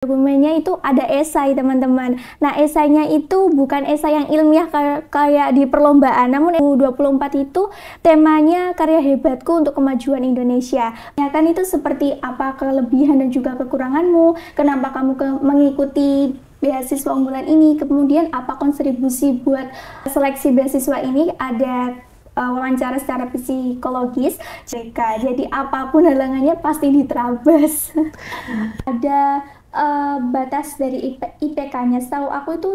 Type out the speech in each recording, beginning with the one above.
Dokumennya itu ada esai, teman-teman. Nah, esainya itu bukan esai yang ilmiah kayak di perlombaan, namun 2024 itu temanya karya hebatku untuk kemajuan Indonesia. Ya kan, itu seperti apa kelebihan dan juga kekuranganmu, kenapa kamu mengikuti beasiswa unggulan ini, kemudian apa kontribusi buat seleksi beasiswa ini, ada wawancara secara psikologis, jadi apapun halangannya pasti diterabas. Ada batas dari IPK-nya, setahu aku itu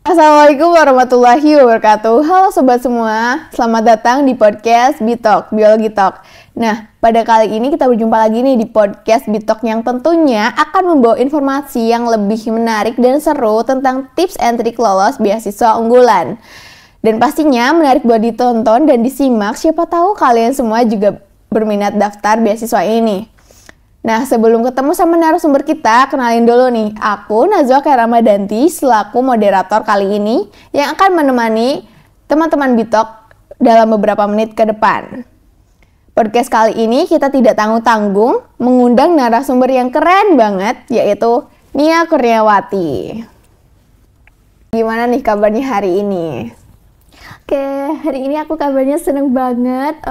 Assalamualaikum warahmatullahi wabarakatuh. Halo sobat semua, selamat datang di podcast Bitalk, Biologi Talk. Nah, pada kali ini kita berjumpa lagi nih di podcast Bitalk yang tentunya akan membawa informasi yang lebih menarik dan seru tentang tips and trik lolos beasiswa unggulan. Dan pastinya menarik buat ditonton dan disimak, siapa tahu kalian semua juga berminat daftar beasiswa ini. Nah, sebelum ketemu sama narasumber kita, kenalin dulu nih, aku Najwa Kairamadanti selaku moderator kali ini yang akan menemani teman-teman Bitalk dalam beberapa menit ke depan. Podcast kali ini kita tidak tanggung-tanggung mengundang narasumber yang keren banget, yaitu Nia Kurniawati. Gimana nih kabarnya hari ini? Oke, hari ini aku kabarnya seneng banget.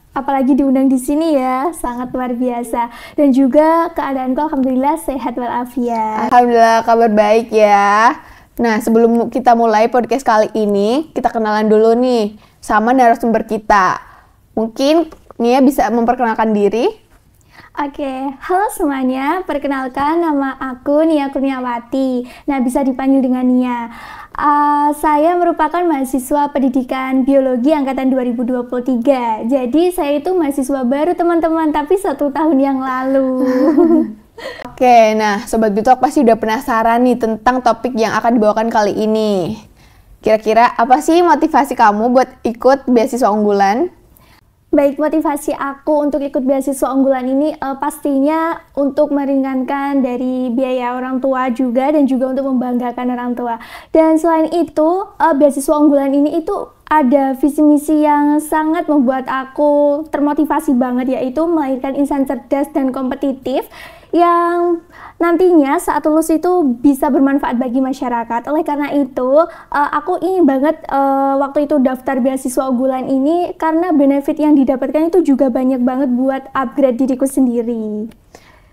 Apalagi diundang di sini ya, sangat luar biasa. Dan juga keadaanku alhamdulillah sehat walafiat. Alhamdulillah kabar baik ya. Nah, sebelum kita mulai podcast kali ini, kita kenalan dulu nih sama narasumber kita. Mungkin Nia bisa memperkenalkan diri? Oke, halo semuanya, perkenalkan nama aku Nia Kurniawati. Nah, bisa dipanggil dengan Nia. Saya merupakan mahasiswa pendidikan biologi angkatan 2023. Jadi saya itu mahasiswa baru teman-teman, tapi 1 tahun yang lalu. Oke, nah Sobat Bitalk pasti udah penasaran nih tentang topik yang akan dibawakan kali ini. Kira-kira apa sih motivasi kamu buat ikut beasiswa unggulan? Baik, motivasi aku untuk ikut beasiswa unggulan ini pastinya untuk meringankan dari biaya orang tua juga dan juga untuk membanggakan orang tua. Dan selain itu, beasiswa unggulan ini itu ada visi misi yang sangat membuat aku termotivasi banget, yaitu melahirkan insan cerdas dan kompetitif yang nantinya saat lulus itu bisa bermanfaat bagi masyarakat. Oleh karena itu, aku ingin banget waktu itu daftar beasiswa unggulan ini karena benefit yang didapatkan itu juga banyak banget buat upgrade diriku sendiri.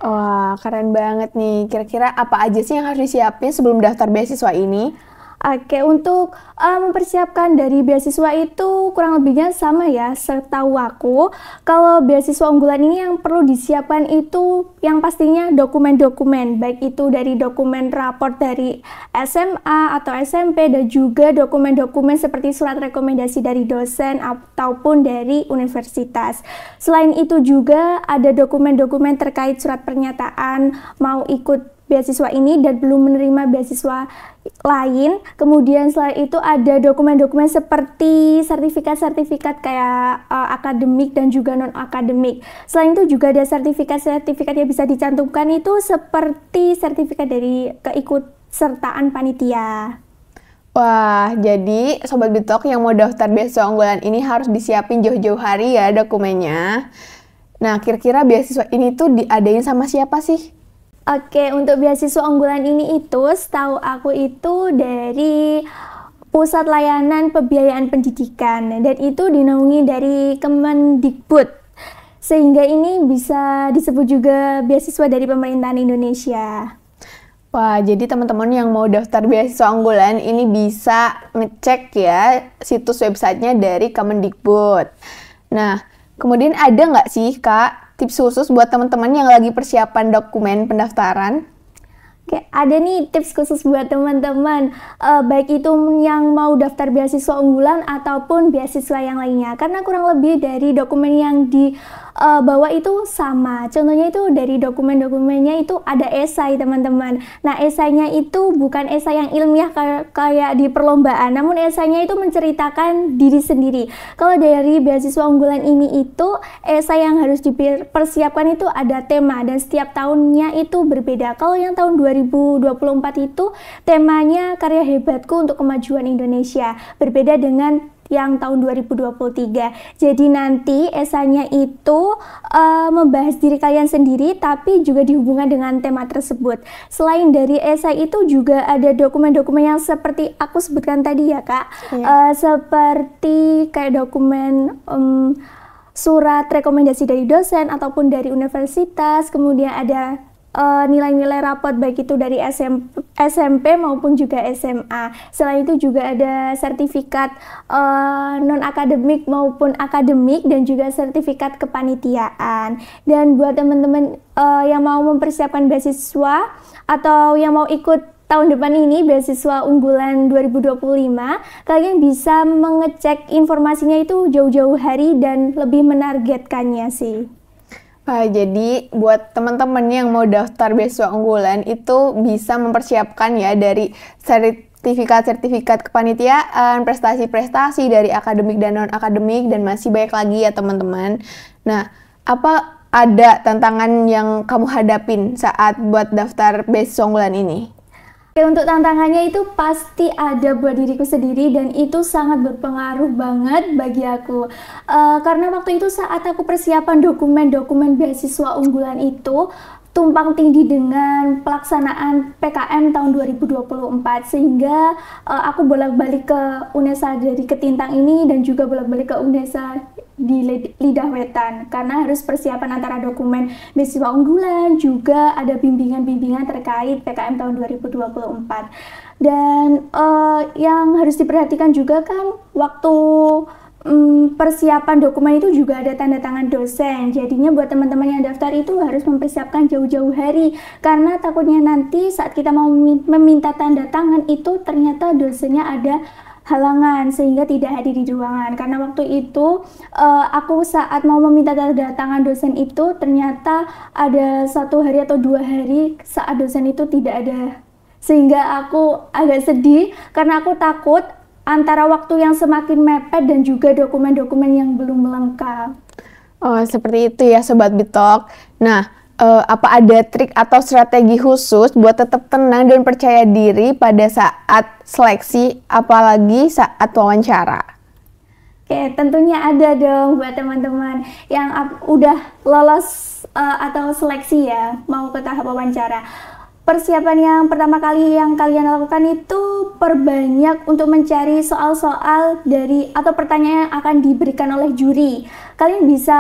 Wah, keren banget nih. Kira-kira apa aja sih yang harus disiapin sebelum daftar beasiswa ini? Oke, untuk mempersiapkan dari beasiswa itu kurang lebihnya sama ya, setahu aku. Kalau beasiswa unggulan ini yang perlu disiapkan itu yang pastinya dokumen-dokumen, baik itu dari dokumen raport dari SMA atau SMP dan juga dokumen-dokumen seperti surat rekomendasi dari dosen ataupun dari universitas. Selain itu juga ada dokumen-dokumen terkait surat pernyataan mau ikut beasiswa ini dan belum menerima beasiswa lain. Kemudian selain itu ada dokumen-dokumen seperti sertifikat-sertifikat kayak akademik dan juga non-akademik. Selain itu juga ada sertifikat-sertifikat yang bisa dicantumkan itu seperti sertifikat dari keikutsertaan panitia. Wah, jadi Sobat Bitalk yang mau daftar beasiswa unggulan ini harus disiapin jauh-jauh hari ya dokumennya. Nah, kira-kira beasiswa ini tuh diadain sama siapa sih? Oke, untuk beasiswa unggulan ini itu setahu aku itu dari Pusat Layanan Pembiayaan Pendidikan dan itu dinaungi dari Kemendikbud. Sehingga ini bisa disebut juga beasiswa dari pemerintahan Indonesia. Wah, jadi teman-teman yang mau daftar beasiswa unggulan ini bisa ngecek ya situs websitenya dari Kemendikbud. Nah, kemudian ada nggak sih Kak tips khusus buat teman-teman yang lagi persiapan dokumen pendaftaran? Oke, ada nih tips khusus buat teman-teman, baik itu yang mau daftar beasiswa unggulan ataupun beasiswa yang lainnya. Karena kurang lebih dari dokumen yang dibawa itu sama. Contohnya itu dari dokumen-dokumennya itu ada esai, teman-teman. Nah, esainya itu bukan esai yang ilmiah kayak di perlombaan, namun esainya itu menceritakan diri sendiri. Kalau dari beasiswa unggulan ini itu, esai yang harus dipersiapkan itu ada tema dan setiap tahunnya itu berbeda. Kalau yang tahun 2024 itu temanya karya hebatku untuk kemajuan Indonesia. Berbeda dengan yang tahun 2023. Jadi nanti esainya itu membahas diri kalian sendiri tapi juga dihubungkan dengan tema tersebut. Selain dari esai itu juga ada dokumen-dokumen yang seperti aku sebutkan tadi ya Kak. Seperti kayak dokumen surat rekomendasi dari dosen ataupun dari universitas, kemudian ada nilai-nilai rapot baik itu dari SMP maupun juga SMA. Selain itu juga ada sertifikat non-akademik maupun akademik dan juga sertifikat kepanitiaan. Dan buat teman-teman yang mau mempersiapkan beasiswa atau yang mau ikut tahun depan ini beasiswa unggulan 2025, kalian bisa mengecek informasinya itu jauh-jauh hari dan lebih menargetkannya sih. Jadi buat teman-teman yang mau daftar beasiswa unggulan itu bisa mempersiapkan ya dari sertifikat-sertifikat kepanitiaan, prestasi-prestasi dari akademik dan non-akademik, dan masih banyak lagi ya teman-teman. Nah, apa ada tantangan yang kamu hadapin saat buat daftar beasiswa unggulan ini? Untuk tantangannya itu pasti ada buat diriku sendiri dan itu sangat berpengaruh banget bagi aku. Karena waktu itu saat aku persiapan dokumen-dokumen beasiswa unggulan itu tumpang tindih dengan pelaksanaan PKM tahun 2024 sehingga aku bolak-balik ke UNESA dari Ketintang ini dan juga bolak-balik ke UNESA di Lidah Wetan karena harus persiapan antara dokumen beasiswa unggulan juga ada bimbingan-bimbingan terkait PKM tahun 2024. Dan yang harus diperhatikan juga kan waktu persiapan dokumen itu juga ada tanda tangan dosen. Jadinya buat teman-teman yang daftar itu harus mempersiapkan jauh-jauh hari karena takutnya nanti saat kita mau meminta tanda tangan itu ternyata dosennya ada halangan sehingga tidak hadir di ruangan. Karena waktu itu aku saat mau meminta tanda tangan dosen itu ternyata ada 1 hari atau 2 hari saat dosen itu tidak ada, sehingga aku agak sedih karena aku takut antara waktu yang semakin mepet dan juga dokumen-dokumen yang belum lengkap. Oh, seperti itu ya Sobat Bitok. Nah, apa ada trik atau strategi khusus buat tetap tenang dan percaya diri pada saat seleksi, apalagi saat wawancara? Oke, tentunya ada dong buat teman-teman yang udah lolos atau seleksi ya, mau ke tahap wawancara. Persiapan yang pertama kali yang kalian lakukan itu perbanyak untuk mencari soal-soal dari atau pertanyaan yang akan diberikan oleh juri. Kalian bisa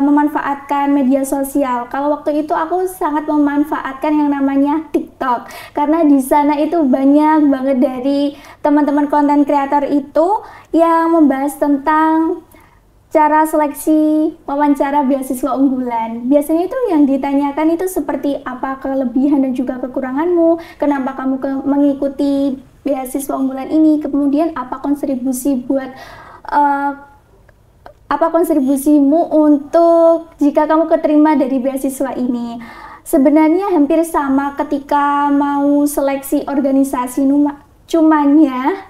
memanfaatkan media sosial. Kalau waktu itu aku sangat memanfaatkan yang namanya TikTok karena di sana itu banyak banget dari teman-teman konten kreator itu yang membahas tentang cara seleksi wawancara beasiswa unggulan. Biasanya itu yang ditanyakan itu seperti apa kelebihan dan juga kekuranganmu, kenapa kamu mengikuti beasiswa unggulan ini, kemudian apa kontribusimu untuk jika kamu keterima dari beasiswa ini. Sebenarnya hampir sama ketika mau seleksi organisasi, cumannya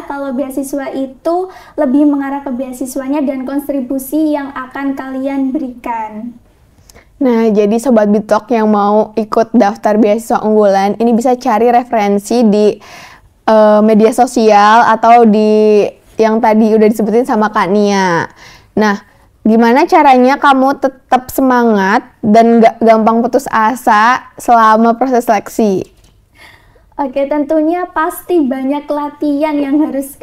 kalau beasiswa itu lebih mengarah ke beasiswanya dan kontribusi yang akan kalian berikan. Nah, jadi Sobat Bitok yang mau ikut daftar beasiswa unggulan ini bisa cari referensi di media sosial atau di yang tadi udah disebutin sama Kak Nia. Nah, gimana caranya kamu tetap semangat dan gak gampang putus asa selama proses seleksi? Oke, tentunya pasti banyak latihan yang harus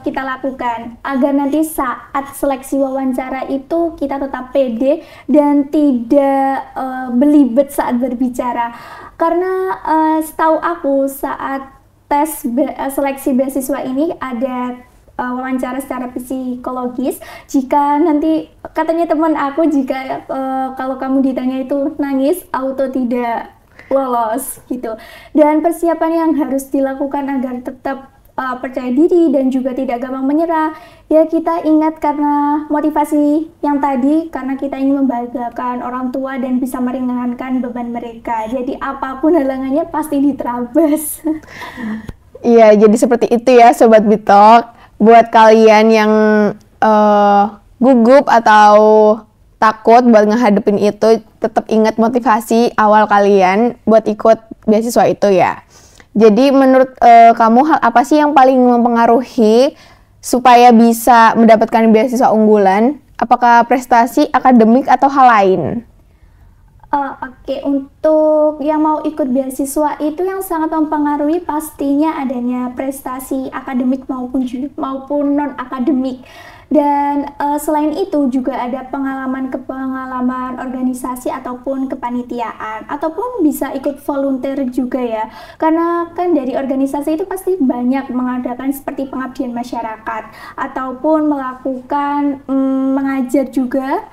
kita lakukan agar nanti saat seleksi wawancara itu kita tetap pede dan tidak belibet saat berbicara. Karena setahu aku saat tes seleksi beasiswa ini ada wawancara secara psikologis. Jika nanti katanya teman aku jika kalau kamu ditanya itu nangis auto tidak lolos gitu. Dan persiapan yang harus dilakukan agar tetap percaya diri dan juga tidak gampang menyerah ya, kita ingat karena motivasi yang tadi, karena kita ingin membahagiakan orang tua dan bisa meringankan beban mereka. Jadi apapun halangannya pasti diterabas. Iya, jadi seperti itu ya Sobat Bitok. Buat kalian yang gugup atau takut buat ngehadepin itu, tetap ingat motivasi awal kalian buat ikut beasiswa itu ya. Jadi menurut kamu hal apa sih yang paling mempengaruhi supaya bisa mendapatkan beasiswa unggulan? Apakah prestasi, akademik, atau hal lain? Oke, untuk yang mau ikut beasiswa itu yang sangat mempengaruhi pastinya adanya prestasi akademik maupun non akademik. Dan selain itu juga ada pengalaman organisasi ataupun kepanitiaan, ataupun bisa ikut volunteer juga ya. Karena kan dari organisasi itu pasti banyak mengadakan seperti pengabdian masyarakat ataupun melakukan mengajar juga.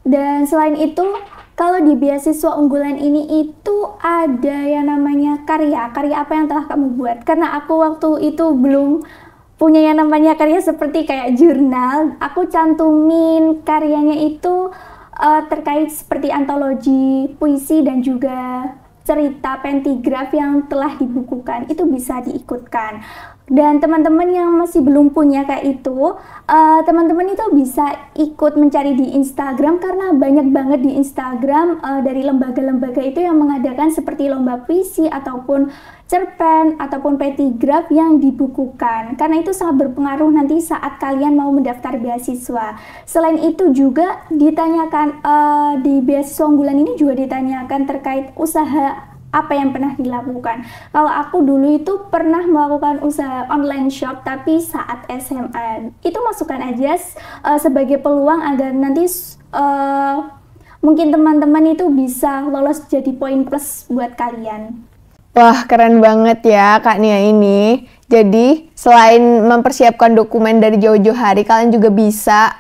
Dan selain itu, kalau di beasiswa unggulan ini itu ada yang namanya karya apa yang telah kamu buat. Karena aku waktu itu belum punya yang namanya karya seperti kayak jurnal, aku cantumin karyanya itu terkait seperti antologi, puisi, dan juga cerita pentigraf yang telah dibukukan, itu bisa diikutkan. Dan teman-teman yang masih belum punya kayak itu, teman-teman itu bisa ikut mencari di Instagram, karena banyak banget di Instagram dari lembaga-lembaga itu yang mengadakan seperti lomba puisi ataupun cerpen ataupun pentigraf yang dibukukan, karena itu sangat berpengaruh nanti saat kalian mau mendaftar beasiswa. Selain itu juga ditanyakan di beasiswa unggulan ini juga ditanyakan terkait usaha apa yang pernah dilakukan. Kalau aku dulu itu pernah melakukan usaha online shop, tapi saat SMA. Itu masukkan aja sebagai peluang agar nanti mungkin teman-teman itu bisa lolos jadi poin plus buat kalian. Wah, keren banget ya Kak Nia ini. Jadi, selain mempersiapkan dokumen dari jauh-jauh hari, kalian juga bisa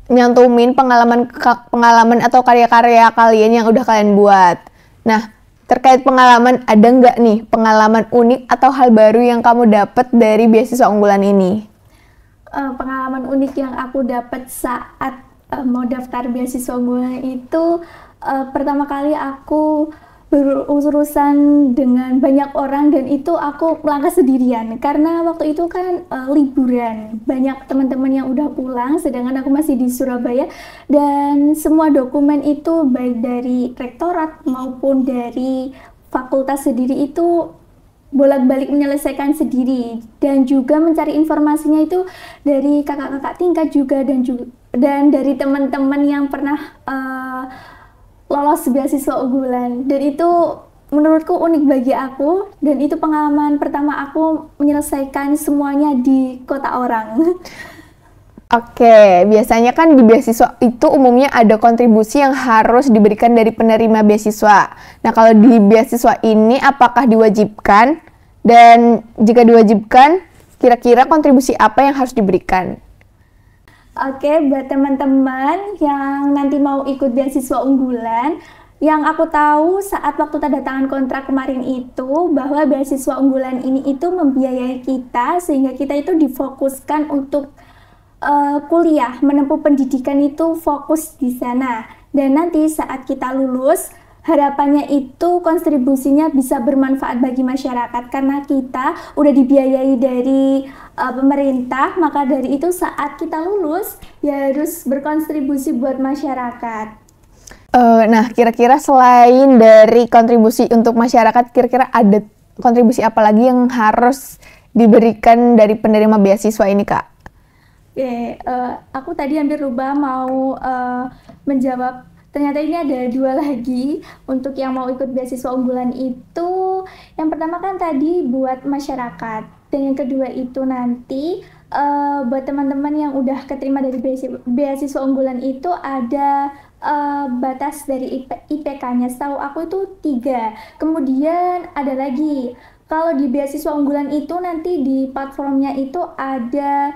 nyantumin pengalaman atau karya-karya kalian yang udah kalian buat. Nah, terkait pengalaman, ada nggak nih pengalaman unik atau hal baru yang kamu dapat dari beasiswa unggulan ini? Pengalaman unik yang aku dapat saat mau daftar beasiswa unggulan itu, pertama kali aku berurusan dengan banyak orang, dan itu aku melangkah sendirian karena waktu itu kan liburan, banyak teman-teman yang udah pulang sedangkan aku masih di Surabaya, dan semua dokumen itu baik dari rektorat maupun dari fakultas sendiri itu bolak-balik menyelesaikan sendiri, dan juga mencari informasinya itu dari kakak-kakak tingkat juga, dan dari teman-teman yang pernah lolos beasiswa unggulan. Dan itu menurutku unik bagi aku, dan itu pengalaman pertama aku menyelesaikan semuanya di kota orang. Oke, biasanya kan di beasiswa itu umumnya ada kontribusi yang harus diberikan dari penerima beasiswa. Nah, kalau di beasiswa ini apakah diwajibkan? Dan jika diwajibkan, kira-kira kontribusi apa yang harus diberikan? Oke, buat teman-teman yang nanti mau ikut beasiswa unggulan, yang aku tahu saat waktu tanda tangan kontrak kemarin itu, bahwa beasiswa unggulan ini itu membiayai kita, sehingga kita itu difokuskan untuk kuliah, menempuh pendidikan itu fokus di sana. Dan nanti saat kita lulus, harapannya itu kontribusinya bisa bermanfaat bagi masyarakat, karena kita udah dibiayai dari pemerintah, maka dari itu saat kita lulus ya harus berkontribusi buat masyarakat. Nah, kira-kira selain dari kontribusi untuk masyarakat, kira-kira ada kontribusi apa lagi yang harus diberikan dari penerima beasiswa ini, Kak? Oke, aku tadi hampir lupa mau menjawab. Ternyata ini ada dua lagi untuk yang mau ikut beasiswa unggulan itu. Yang pertama kan tadi buat masyarakat, dan yang kedua itu nanti buat teman-teman yang udah keterima dari beasiswa unggulan itu ada batas dari IPK-nya. Setahu aku itu 3. Kemudian ada lagi, kalau di beasiswa unggulan itu nanti di platformnya itu ada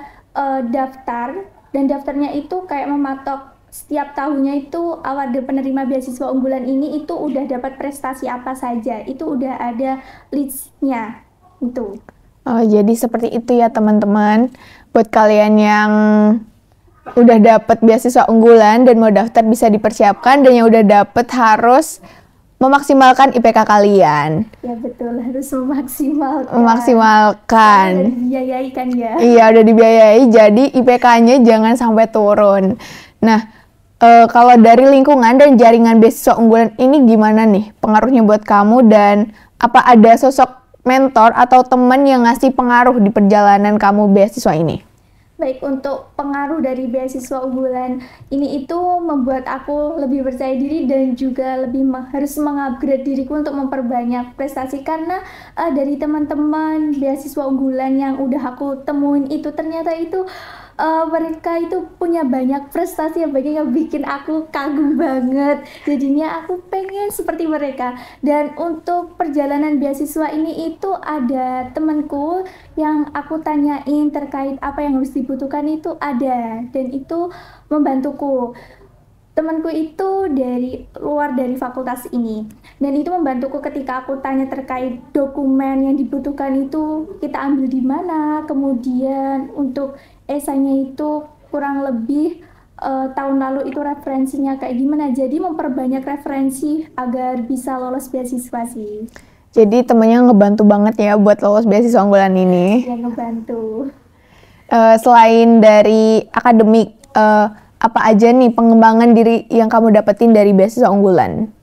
daftar, dan daftarnya itu kayak mematok setiap tahunnya itu awal penerima beasiswa unggulan ini itu udah dapat prestasi apa saja, itu udah ada listnya itu. Oh, jadi seperti itu ya teman-teman. Buat kalian yang udah dapat beasiswa unggulan dan mau daftar bisa dipersiapkan, dan yang udah dapat harus memaksimalkan IPK kalian. Ya betul, harus memaksimalkan. Udah dibiayai kan ya. Iya, udah dibiayai, jadi IPK-nya jangan sampai turun. Nah, Kalau dari lingkungan dan jaringan beasiswa unggulan ini gimana nih pengaruhnya buat kamu, dan apa ada sosok mentor atau teman yang ngasih pengaruh di perjalanan kamu beasiswa ini? Baik, untuk pengaruh dari beasiswa unggulan ini itu membuat aku lebih percaya diri dan juga harus mengupgrade diriku untuk memperbanyak prestasi, karena dari teman-teman beasiswa unggulan yang udah aku temuin itu ternyata itu mereka itu punya banyak prestasi yang banyak yang bikin aku kagum banget. Jadinya aku pengen seperti mereka. Dan untuk perjalanan beasiswa ini itu ada temanku yang aku tanyain terkait apa yang harus dibutuhkan itu ada, dan itu membantuku. Temanku itu dari luar dari fakultas ini, dan itu membantuku ketika aku tanya terkait dokumen yang dibutuhkan itu kita ambil di mana, kemudian untuk esainya itu kurang lebih tahun lalu itu referensinya kayak gimana. Jadi memperbanyak referensi agar bisa lolos beasiswa sih. Jadi temennya ngebantu banget ya buat lolos beasiswa unggulan ini. Ya, ngebantu. Selain dari akademik, apa aja nih pengembangan diri yang kamu dapetin dari beasiswa unggulan?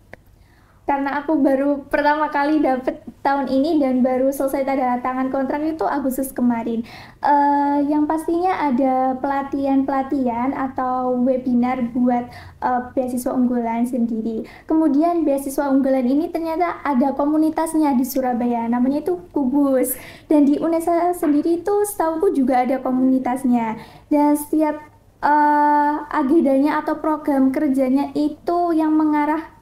Karena aku baru pertama kali dapet tahun ini dan baru selesai tanda tangan kontrak itu Agustus kemarin. Yang pastinya ada pelatihan-pelatihan atau webinar buat beasiswa unggulan sendiri. Kemudian beasiswa unggulan ini ternyata ada komunitasnya di Surabaya, namanya itu Kubus. Dan di UNESA sendiri itu setauku juga ada komunitasnya. Dan setiap agendanya atau program kerjanya itu yang mengarah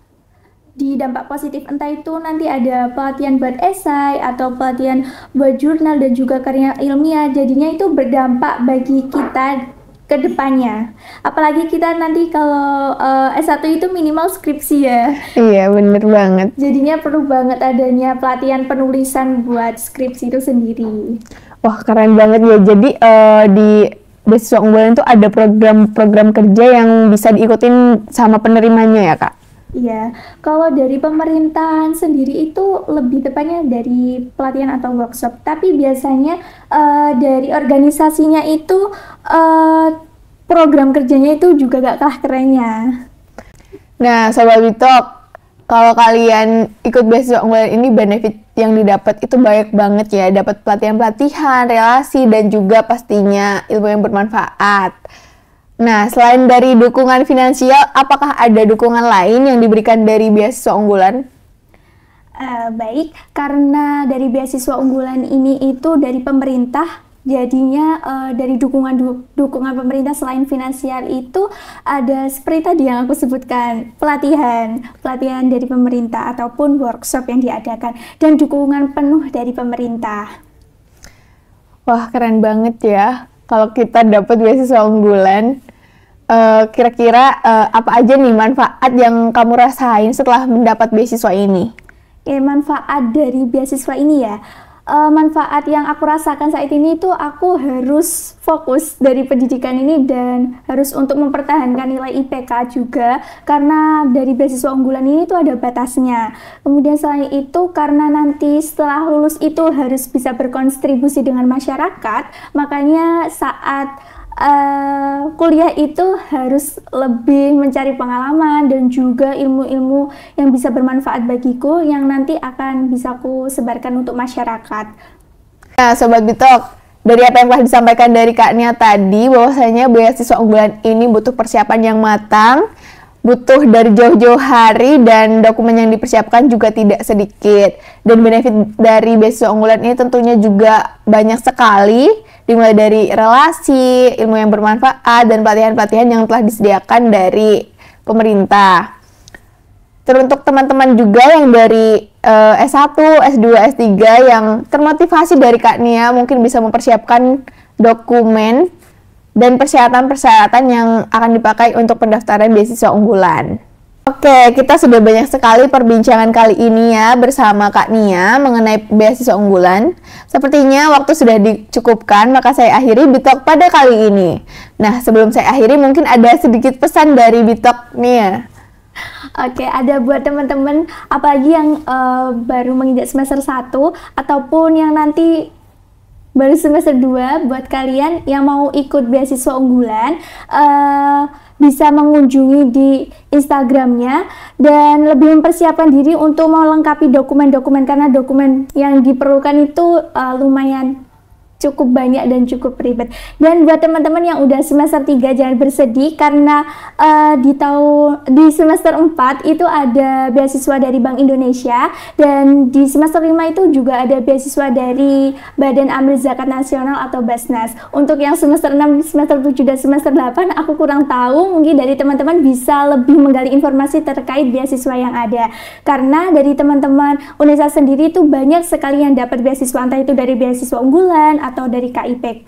di dampak positif, entah itu nanti ada pelatihan buat esai atau pelatihan buat jurnal dan juga karya ilmiah. Jadinya itu berdampak bagi kita ke depannya, apalagi kita nanti kalau S1 itu minimal skripsi ya. Iya, bener banget. Jadinya perlu banget adanya pelatihan penulisan buat skripsi itu sendiri. Wah, keren banget ya. Jadi di beasiswa unggulan itu ada program-program kerja yang bisa diikutin sama penerimanya ya, Kak? Iya, kalau dari pemerintahan sendiri itu lebih tepatnya dari pelatihan atau workshop. Tapi biasanya dari organisasinya itu program kerjanya itu juga gak kalah kerennya. Nah, Sobat Bitok, kalau kalian ikut beasiswa unggulan ini, benefit yang didapat itu banyak banget ya. Dapat pelatihan-pelatihan, relasi, dan juga pastinya ilmu yang bermanfaat. Nah, selain dari dukungan finansial, apakah ada dukungan lain yang diberikan dari beasiswa unggulan? Baik, karena dari beasiswa unggulan ini itu dari pemerintah, jadinya dari dukungan pemerintah selain finansial itu ada seperti tadi yang aku sebutkan, pelatihan dari pemerintah ataupun workshop yang diadakan, dan dukungan penuh dari pemerintah. Wah, keren banget ya kalau kita dapat beasiswa unggulan. Kira-kira apa aja nih manfaat yang kamu rasain setelah mendapat beasiswa ini? Manfaat dari beasiswa ini ya, manfaat yang aku rasakan saat ini itu aku harus fokus dari pendidikan ini dan harus untuk mempertahankan nilai IPK juga, karena dari beasiswa unggulan ini itu ada batasnya. Kemudian selain itu, karena nanti setelah lulus itu harus bisa berkontribusi dengan masyarakat, makanya saat kuliah itu harus lebih mencari pengalaman dan juga ilmu-ilmu yang bisa bermanfaat bagiku yang nanti akan bisa ku sebarkan untuk masyarakat. Nah, Sobat Bitok, dari apa yang telah disampaikan dari Kak Nia tadi, bahwasanya beasiswa unggulan ini butuh persiapan yang matang, butuh dari jauh-jauh hari, dan dokumen yang dipersiapkan juga tidak sedikit. Dan benefit dari beasiswa unggulan ini tentunya juga banyak sekali, dimulai dari relasi, ilmu yang bermanfaat, dan pelatihan-pelatihan yang telah disediakan dari pemerintah. Teruntuk teman-teman juga yang dari S1, S2, S3 yang termotivasi dari Kak Nia, mungkin bisa mempersiapkan dokumen dan persyaratan-persyaratan yang akan dipakai untuk pendaftaran beasiswa unggulan. Oke, kita sudah banyak sekali perbincangan kali ini ya bersama Kak Nia mengenai beasiswa unggulan. Sepertinya waktu sudah dicukupkan, maka saya akhiri Bitok pada kali ini. Nah, sebelum saya akhiri mungkin ada sedikit pesan dari Bitok Nia. Oke, ada buat teman-teman apalagi yang baru menginjak semester 1 ataupun yang nanti baru semester 2, buat kalian yang mau ikut beasiswa unggulan, bisa mengunjungi di Instagramnya dan lebih mempersiapkan diri untuk melengkapi dokumen-dokumen, karena dokumen yang diperlukan itu lumayan cukup banyak dan cukup ribet. Dan buat teman-teman yang udah semester 3 jangan bersedih, karena di semester 4 itu ada beasiswa dari Bank Indonesia, dan di semester 5 itu juga ada beasiswa dari Badan Amil Zakat Nasional atau Basnas. Untuk yang semester 6, semester 7 dan semester 8 aku kurang tahu, mungkin dari teman-teman bisa lebih menggali informasi terkait beasiswa yang ada. Karena dari teman-teman UNESA sendiri itu banyak sekali yang dapat beasiswa, entah itu dari beasiswa unggulan atau dari KIPK,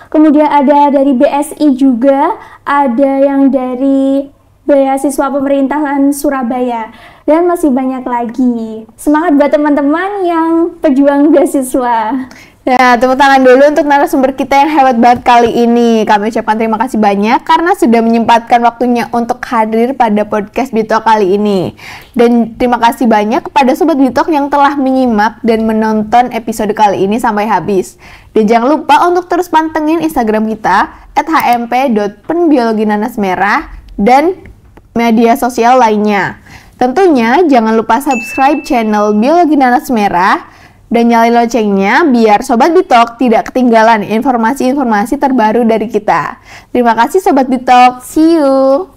kemudian ada dari BSI juga, ada yang dari beasiswa pemerintahan Surabaya, dan masih banyak lagi. Semangat buat teman-teman yang pejuang beasiswa. Nah, tepuk tangan dulu untuk narasumber kita yang hebat banget kali ini. Kami ucapkan terima kasih banyak karena sudah menyempatkan waktunya untuk hadir pada podcast Bitalk kali ini. Dan terima kasih banyak kepada Sobat Bitalk yang telah menyimak dan menonton episode kali ini sampai habis. Dan jangan lupa untuk terus pantengin Instagram kita @hmp.penbiologinanasmerah dan media sosial lainnya. Tentunya jangan lupa subscribe channel Biologi Nanas Merah dan nyalain loncengnya biar Sobat Bitalk tidak ketinggalan informasi-informasi terbaru dari kita. Terima kasih Sobat Bitalk, see you!